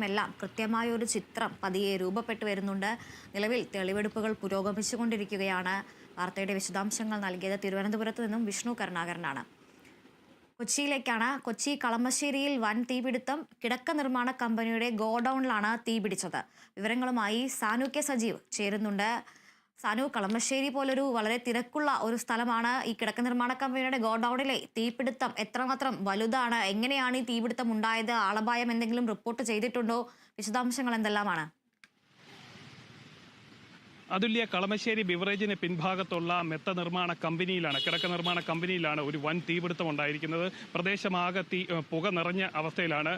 എല്ലാം കൃത്യമായ ഒരു ചിത്രം പതിയെ രൂപപ്പെട്ടു വരുന്നുണ്ട്. നിലവിൽ തെളിവെടുപ്പുകൾ പുരോഗമിച്ചുകൊണ്ടിരിക്കുകയാണ്. വാർത്തയുടെ വിശദാംശങ്ങൾ നൽകിയത് തിരുവനന്തപുരത്ത് നിന്നും വിഷ്ണു കരുണാകരനാണ്. കൊച്ചിയിലേക്കാണ്. കൊച്ചി കളമശ്ശേരിയിൽ വൻ തീപിടുത്തം. കിടക്ക നിർമ്മാണ കമ്പനിയുടെ ഗോഡൌണിലാണ് തീപിടിച്ചത്. വിവരങ്ങളുമായി സാനു കെ സജീവ് ചേരുന്നുണ്ട്. സാനു, കളമശ്ശേരി പോലൊരു വളരെ തിരക്കുള്ള ഒരു സ്ഥലമാണ്. ഈ കിടക്ക നിർമ്മാണ കമ്പനിയുടെ ഗോഡൌണിലെ തീപിടുത്തം എത്രമാത്രം വലുതാണ്? എങ്ങനെയാണ് ഈ തീപിടുത്തം ഉണ്ടായത്? ആളപായം എന്തെങ്കിലും റിപ്പോർട്ട് ചെയ്തിട്ടുണ്ടോ? വിശദാംശങ്ങൾ എന്തെല്ലാമാണ്? അതുല്യ, കളമശ്ശേരി ബിവറേജിന് പിൻഭാഗത്തുള്ള മെത്ത നിർമ്മാണ കമ്പനിയിലാണ്, കിടക്ക നിർമ്മാണ കമ്പനിയിലാണ് ഒരു വൻ തീപിടുത്തം ഉണ്ടായിരിക്കുന്നത്. പ്രദേശമാകെ പുക നിറഞ്ഞ അവസ്ഥയിലാണ്.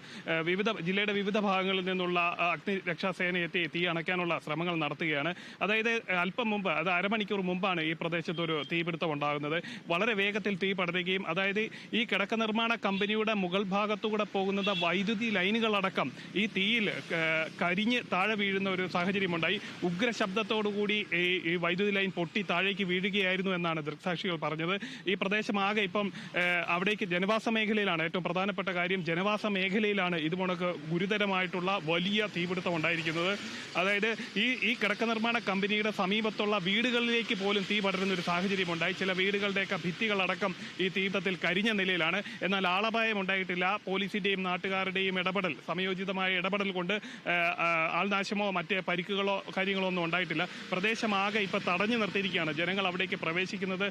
ജില്ലയുടെ വിവിധ ഭാഗങ്ങളിൽ നിന്നുള്ള അഗ്നിരക്ഷാസേന എത്തി തീ അണയ്ക്കാനുള്ള ശ്രമങ്ങൾ നടത്തുകയാണ്. അതായത് അല്പം മുമ്പ്, അത് അരമണിക്കൂർ മുമ്പാണ് ഈ പ്രദേശത്ത് ഒരു തീപിടുത്തം ഉണ്ടാകുന്നത്. വളരെ വേഗത്തിൽ തീ പടരുകയും, അതായത് ഈ കിടക്ക നിർമ്മാണ കമ്പനിയുടെ മുകൾ ഭാഗത്തുകൂടെ പോകുന്നത് വൈദ്യുതി ലൈനുകളടക്കം ഈ തീയിൽ കരിഞ്ഞ് താഴെ വീഴുന്ന ഒരു സാഹചര്യമുണ്ടായി. ഉഗ്രശബ്ദത്തോടു കൂടി ഈ വൈദ്യുതി ലൈൻ പൊട്ടി താഴേക്ക് വീഴുകയായിരുന്നു എന്നാണ് ദൃക്സാക്ഷികൾ പറഞ്ഞത്. ഈ പ്രദേശമാകെ ഇപ്പം അവിടേക്ക് ജനവാസ മേഖലയിലാണ്. ഏറ്റവും പ്രധാനപ്പെട്ട കാര്യം, ജനവാസ മേഖലയിലാണ് ഇതുപോലൊക്കെ ഗുരുതരമായിട്ടുള്ള വലിയ തീപിടുത്തം ഉണ്ടായിരിക്കുന്നത്. അതായത് ഈ കിടക്ക നിർമ്മാണ കമ്പനിയുടെ സമീപത്തുള്ള വീടുകളിലേക്ക് പോലും തീ പടരുന്ന ഒരു സാഹചര്യമുണ്ടായി. ചില വീടുകളുടെയൊക്കെ ഭിത്തികളടക്കം ഈ തീപിടുത്തത്തിൽ കരിഞ്ഞ നിലയിലാണ്. എന്നാൽ ആളപായം ഉണ്ടായിട്ടില്ല. പോലീസിന്റെയും നാട്ടുകാരുടെയും ഇടപെടൽ, സമയോചിതമായ ഇടപെടൽ കൊണ്ട് ആൾനാശമോ മറ്റ് പരിക്കുകളോ കാര്യങ്ങളോ ഒന്നും ഉണ്ടായിട്ടില്ല. പ്രദേശമാകെ ഇപ്പൊ തടഞ്ഞു നിർത്തിയിരിക്കുകയാണ്. ജനങ്ങൾ അവിടേക്ക് പ്രവേശിക്കുന്നത്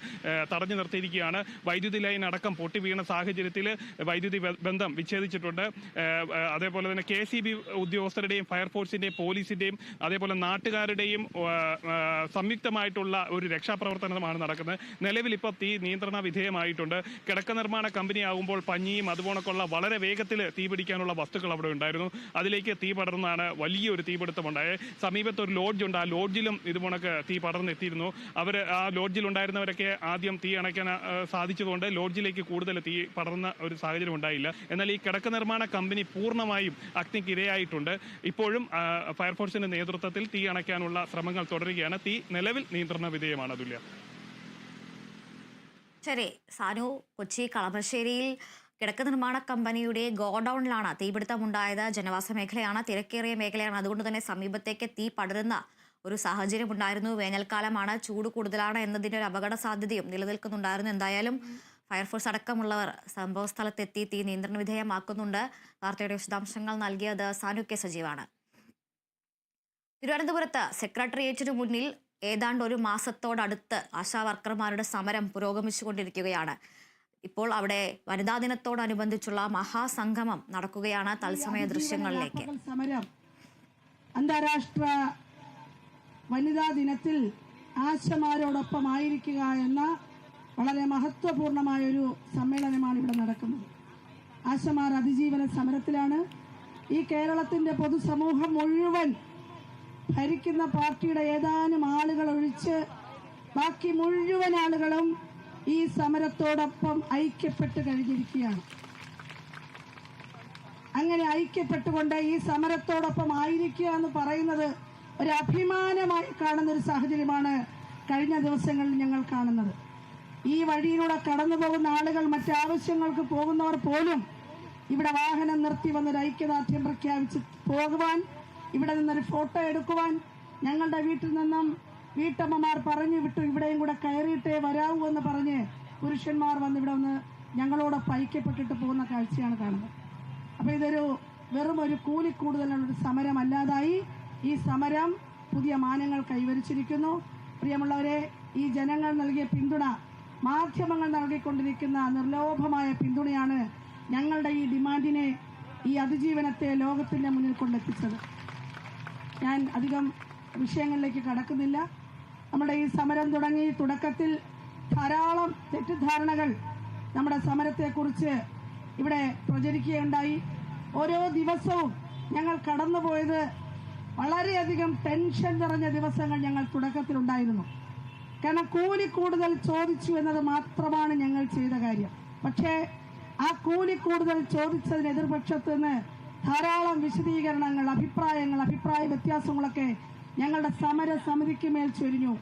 തടഞ്ഞു നിർത്തിയിരിക്കുകയാണ്. വൈദ്യുതി ലൈൻ അടക്കം പൊട്ടി വീണ സാഹചര്യത്തിൽ വൈദ്യുതി ബന്ധം വിച്ഛേദിച്ചിട്ടുണ്ട്. അതേപോലെ തന്നെ KCB ഉദ്യോഗസ്ഥരുടെയും ഫയർഫോഴ്സിന്റെയും പോലീസിന്റെയും അതേപോലെ നാട്ടുകാരുടെയും സംയുക്തമായിട്ടുള്ള ഒരു രക്ഷാപ്രവർത്തനമാണ് നടക്കുന്നത്. നിലവിൽ ഇപ്പോൾ തീ നിയന്ത്രണ വിധേയമായിട്ടുണ്ട്. കിടക്ക നിർമ്മാണ കമ്പനി ആകുമ്പോൾ പഞ്ഞിയും അതുപോലൊക്കെയുള്ള വളരെ വേഗത്തിൽ തീ പിടിക്കാനുള്ള വസ്തുക്കൾ അവിടെ ഉണ്ടായിരുന്നു. അതിലേക്ക് തീ പടർന്നാണ് വലിയൊരു തീപിടുത്തം ഉണ്ടായത്. സമീപത്ത് ഒരു ലോഡ്ജ് ഉണ്ട്. ആ ലോഡ്ജിലും ഇതുപോലൊക്കെ തീ പടർന്നെത്തിയിരുന്നു. ആ ലോഡ്ജിൽ ഉണ്ടായിരുന്നവരൊക്കെ ആദ്യം തീ അണയ്ക്കാൻ സാധിച്ചതുകൊണ്ട് ലോഡ്ജിലേക്ക് കൂടുതൽ തീ പടർന്ന ഒരു സാഹചര്യം ഉണ്ടായില്ല. എന്നാൽ ഈ കിടക്ക നിർമ്മാണ കമ്പനി പൂർണ്ണമായും അഗ്നിക്ക് ഇരയായിട്ടുണ്ട്. ഇപ്പോഴും ഫയർഫോഴ്സിന്റെ നേതൃത്വത്തിൽ തീ അണയ്ക്കാനുള്ള ശ്രമങ്ങൾ തുടരുകയാണ്. തീ നിലവിൽ നിയന്ത്രണ വിധേയമാണ്. അതുല്യ. ശരി സാനു, കൊച്ചി കളമശ്ശേരിയിൽ കിടക്ക നിർമ്മാണ കമ്പനിയുടെ ഗോഡൌണിലാണ് തീപിടുത്തം ഉണ്ടായത്. ജനവാസ മേഖലയാണ്, തിരക്കേറിയ മേഖലയാണ്. അതുകൊണ്ട് തന്നെ സമീപത്തേക്ക് തീ പടരുന്ന ഒരു സാഹചര്യം ഉണ്ടായിരുന്നു. വേനൽക്കാലമാണ്, ചൂട് കൂടുതലാണ് എന്നതിൻ്റെ ഒരു അപകട സാധ്യതയും നിലനിൽക്കുന്നുണ്ടായിരുന്നു. എന്തായാലും ഫയർഫോഴ്സ് അടക്കമുള്ളവർ സംഭവ സ്ഥലത്തെത്തി തീ നിയന്ത്രണ വിധേയമാക്കുന്നുണ്ട്. വാർത്തയുടെ വിശദാംശങ്ങൾ നൽകിയത് സാനു കെ സജീവാണ്. തിരുവനന്തപുരത്ത് സെക്രട്ടേറിയറ്റിനു മുന്നിൽ ഏതാണ്ട് ഒരു മാസത്തോടടുത്ത് ആശാവർക്കർമാരുടെ സമരം പുരോഗമിച്ചുകൊണ്ടിരിക്കുകയാണ്. ഇപ്പോൾ അവിടെ വനിതാ ദിനത്തോടനുബന്ധിച്ചുള്ള മഹാസംഗമം നടക്കുകയാണ്. തത്സമയ ദൃശ്യങ്ങളിലേക്ക്. അന്താരാഷ്ട്ര വനിതാ ദിനത്തിൽ ആശമാരോടൊപ്പമായിരിക്കുക എന്ന വളരെ മഹത്വപൂർണമായൊരു സമ്മേളനമാണ് ഇവിടെ നടക്കുന്നത്. ആശമാർ അതിജീവന സമരത്തിലാണ്. ഈ കേരളത്തിന്റെ പൊതുസമൂഹം മുഴുവൻ ഭരിക്കുന്ന പാർട്ടിയുടെ ഏതാനും ആളുകൾ ഒഴിച്ച് ബാക്കി മുഴുവൻ ആളുകളും ഈ സമരത്തോടൊപ്പം ഐക്യപ്പെട്ട് കഴിഞ്ഞിരിക്കുകയാണ്. അങ്ങനെ ഐക്യപ്പെട്ടുകൊണ്ട് ഈ സമരത്തോടൊപ്പം ആയിരിക്കുക എന്ന് പറയുന്നത് ഒരു അഭിമാനമായി കാണുന്ന ഒരു സാഹചര്യമാണ് കഴിഞ്ഞ ദിവസങ്ങളിൽ ഞങ്ങൾ കാണുന്നത്. ഈ വഴിയിലൂടെ കടന്നു പോകുന്ന ആളുകൾ, മറ്റാവശ്യങ്ങൾക്ക് പോകുന്നവർ പോലും ഇവിടെ വാഹനം നിർത്തി വന്നൊരു ഐക്യദാർഢ്യം പ്രഖ്യാപിച്ച് പോകുവാൻ, ഇവിടെ നിന്നൊരു ഫോട്ടോ എടുക്കുവാൻ ഞങ്ങളുടെ വീട്ടിൽ നിന്നും വീട്ടമ്മമാർ പറഞ്ഞു വിട്ടു, ഇവിടെയും കൂടെ കയറിയിട്ടേ വരാവൂ എന്ന് പറഞ്ഞ് പുരുഷന്മാർ വന്ന് ഇവിടെ വന്ന് ഞങ്ങളോടൊപ്പം ഐക്യപ്പെട്ടിട്ട് പോകുന്ന കാഴ്ചയാണ് കാണുന്നത്. അപ്പൊ ഇതൊരു വെറും ഒരു കൂലിക്കൂടുതലുള്ളൊരു സമരമല്ലാതായി ഈ സമരം പുതിയ മാനങ്ങൾ കൈവരിച്ചിരിക്കുന്നു. പ്രിയമുള്ളവരെ, ഈ ജനങ്ങൾ നൽകിയ പിന്തുണ, മാധ്യമങ്ങൾ നൽകിക്കൊണ്ടിരിക്കുന്ന നിർലോഭമായ പിന്തുണയാണ് ഞങ്ങളുടെ ഈ ഡിമാൻഡിനെ, ഈ അതിജീവനത്തെ ലോകത്തിന്റെ മുന്നിൽ കൊണ്ടെത്തിച്ചത്. ഞാൻ അധികം വിഷയങ്ങളിലേക്ക് കടക്കുന്നില്ല. നമ്മുടെ ഈ സമരം തുടങ്ങി തുടക്കത്തിൽ ധാരാളം തെറ്റിദ്ധാരണകൾ നമ്മുടെ സമരത്തെക്കുറിച്ച് ഇവിടെ പ്രചരിക്കുകയുണ്ടായി. ഓരോ ദിവസവും ഞങ്ങൾ കടന്നുപോയത് വളരെയധികം ടെൻഷൻ നിറഞ്ഞ ദിവസങ്ങൾ ഞങ്ങൾ തുടക്കത്തിലുണ്ടായിരുന്നു. കാരണം കൂലി കൂടുതൽ ചോദിച്ചു എന്നത് മാത്രമാണ് ഞങ്ങൾ ചെയ്ത കാര്യം. പക്ഷേ ആ കൂലി കൂടുതൽ ചോദിച്ചതിന് എതിർപക്ഷത്ത് നിന്ന് ധാരാളം വിശദീകരണങ്ങൾ, അഭിപ്രായ വ്യത്യാസങ്ങളൊക്കെ ഞങ്ങളുടെ സമര സമിതിക്ക് മേൽ ചൊരിഞ്ഞു.